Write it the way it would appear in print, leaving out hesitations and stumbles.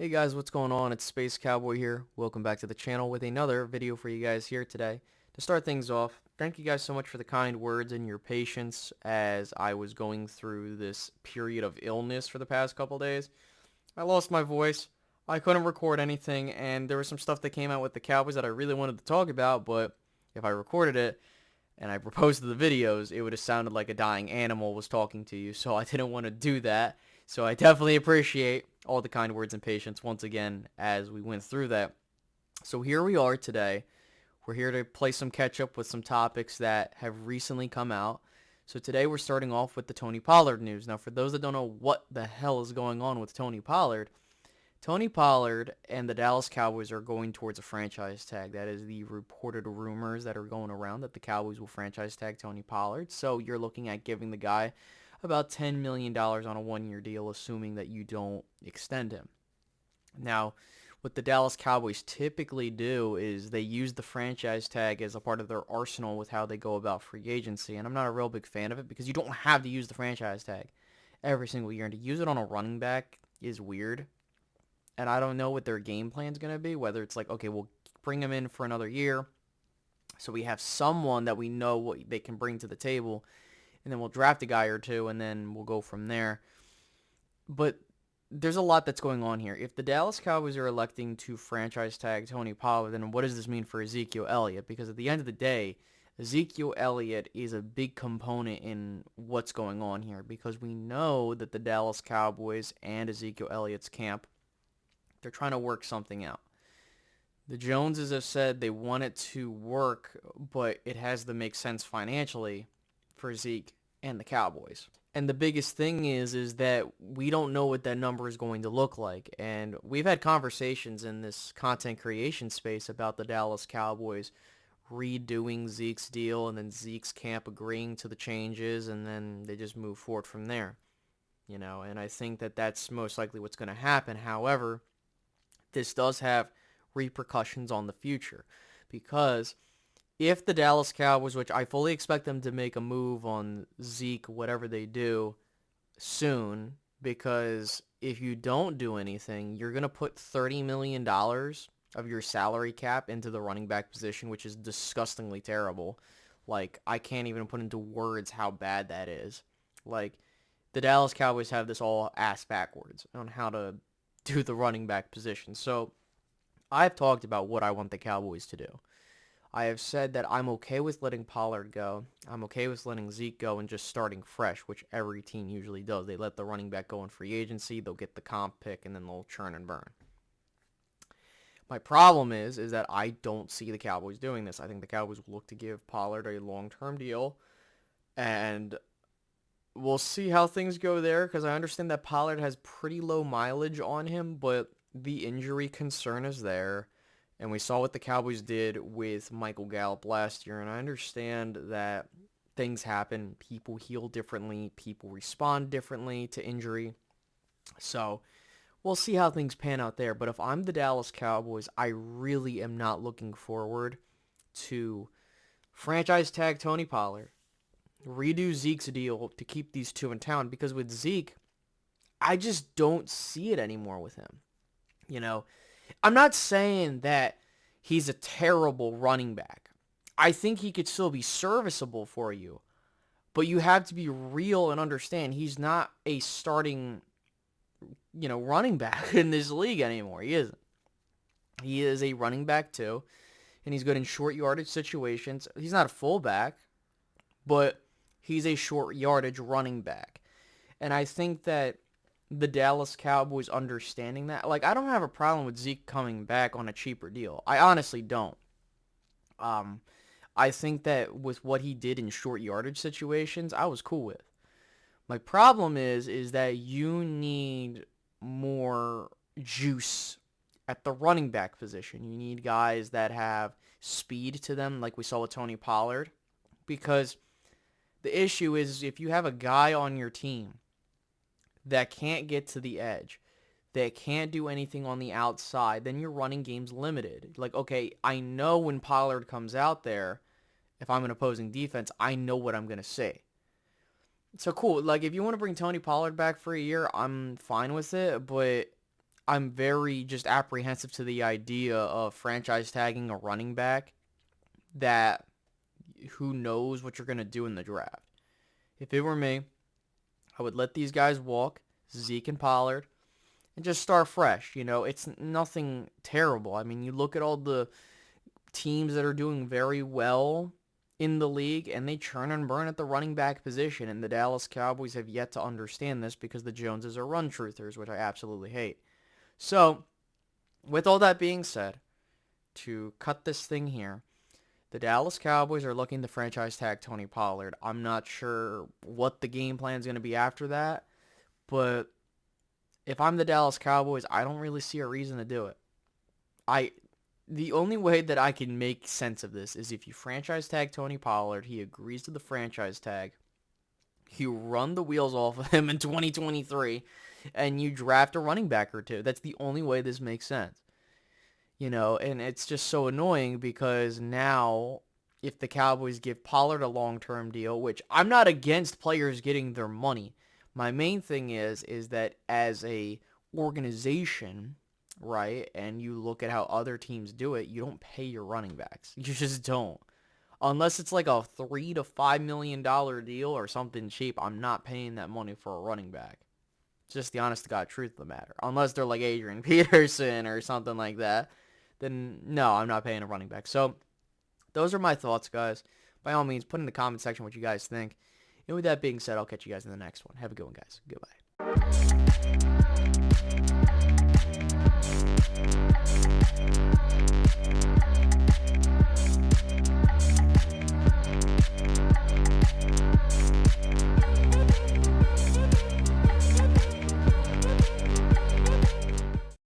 Hey guys, what's going on? It's Space Cowboy here. Welcome back to the channel with another video for you guys here today. To start things off, thank you guys so much for the kind words and your patience as I was going through this period of illness for the past couple days. I lost my voice. I couldn't record anything, and there was some stuff that came out with the Cowboys that I really wanted to talk about, but if I recorded it and I posted the videos, it would have sounded like a dying animal was talking to you, so I didn't want to do that. So I definitely appreciate all the kind words and patience once again as we went through that. So here we are today. We're here to play some catch up with some topics that have recently come out. So today we're starting off with the Tony Pollard news. Now for those that don't know what the hell is going on with Tony Pollard and the Dallas Cowboys are going towards a franchise tag. That is the reported rumors that are going around that the Cowboys will franchise tag Tony Pollard. So you're looking at giving the guy about $10 million on a one-year deal, assuming that you don't extend him. Now, what the Dallas Cowboys typically do is they use the franchise tag as a part of their arsenal with how they go about free agency, and I'm not a real big fan of it because you don't have to use the franchise tag every single year, and to use it on a running back is weird, and I don't know what their game plan is going to be, whether it's like, okay, we'll bring him in for another year so we have someone that we know what they can bring to the table, and then we'll draft a guy or two, and then we'll go from there. But there's a lot that's going on here. If the Dallas Cowboys are electing to franchise tag Tony Pollard, then what does this mean for Ezekiel Elliott? Because at the end of the day, Ezekiel Elliott is a big component in what's going on here, because we know that the Dallas Cowboys and Ezekiel Elliott's camp, they're trying to work something out. The Joneses have said they want it to work, but it has to make sense financially for Zeke and the Cowboys. And the biggest thing is that we don't know what that number is going to look like. And we've had conversations in this content creation space about the Dallas Cowboys redoing Zeke's deal and then Zeke's camp agreeing to the changes, and then they just move forward from there. And I think that that's most likely what's going to happen. However, this does have repercussions on the future, because if the Dallas Cowboys, which I fully expect them to make a move on Zeke, whatever they do, soon, because if you don't do anything, you're going to put $30 million of your salary cap into the running back position, which is disgustingly terrible. Like, I can't even put into words how bad that is. Like, the Dallas Cowboys have this all ass backwards on how to do the running back position. So I've talked about what I want the Cowboys to do. I have said that I'm okay with letting Pollard go. I'm okay with letting Zeke go and just starting fresh, which every team usually does. They let the running back go in free agency, they'll get the comp pick, and then they'll churn and burn. My problem is that I don't see the Cowboys doing this. I think the Cowboys will look to give Pollard a long-term deal, and we'll see how things go there, because I understand that Pollard has pretty low mileage on him, but the injury concern is there. And we saw what the Cowboys did with Michael Gallup last year. And I understand that things happen. People heal differently. People respond differently to injury. So we'll see how things pan out there. But if I'm the Dallas Cowboys, I really am not looking forward to franchise tag Tony Pollard, redo Zeke's deal to keep these two in town. Because with Zeke, I just don't see it anymore with him. I'm not saying that he's a terrible running back. I think he could still be serviceable for you. But you have to be real and understand he's not a starting, running back in this league anymore. He isn't. He is a running back too, and he's good in short yardage situations. He's not a fullback, but he's a short yardage running back. And I think that the Dallas Cowboys understanding that. Like, I don't have a problem with Zeke coming back on a cheaper deal. I honestly don't. I think that with what he did in short yardage situations, I was cool with. My problem is that you need more juice at the running back position. You need guys that have speed to them, like we saw with Tony Pollard. Because the issue is, if you have a guy on your team that can't get to the edge, that can't do anything on the outside, then your running game's limited. Like, okay, I know when Pollard comes out there, if I'm an opposing defense, I know what I'm going to say. So cool, like, if you want to bring Tony Pollard back for a year, I'm fine with it, but I'm very just apprehensive to the idea of franchise tagging a running back that who knows what you're going to do in the draft. If it were me, I would let these guys walk, Zeke and Pollard, and just start fresh. It's nothing terrible. I mean, you look at all the teams that are doing very well in the league, and they churn and burn at the running back position, and the Dallas Cowboys have yet to understand this because the Joneses are run truthers, which I absolutely hate. So, with all that being said, to cut this thing here, the Dallas Cowboys are looking to franchise tag Tony Pollard. I'm not sure what the game plan is going to be after that, but if I'm the Dallas Cowboys, I don't really see a reason to do it. The only way that I can make sense of this is if you franchise tag Tony Pollard, he agrees to the franchise tag, you run the wheels off of him in 2023, and you draft a running back or two. That's the only way this makes sense. And it's just so annoying because now if the Cowboys give Pollard a long-term deal, which I'm not against players getting their money. My main thing is that as a organization, right, and you look at how other teams do it, you don't pay your running backs. You just don't. Unless it's like a $3 to $5 million deal or something cheap, I'm not paying that money for a running back. It's just the honest to God truth of the matter. Unless they're like Adrian Peterson or something like that, then no, I'm not paying a running back. So those are my thoughts, guys. By all means, put in the comment section what you guys think. And with that being said, I'll catch you guys in the next one. Have a good one, guys. Goodbye.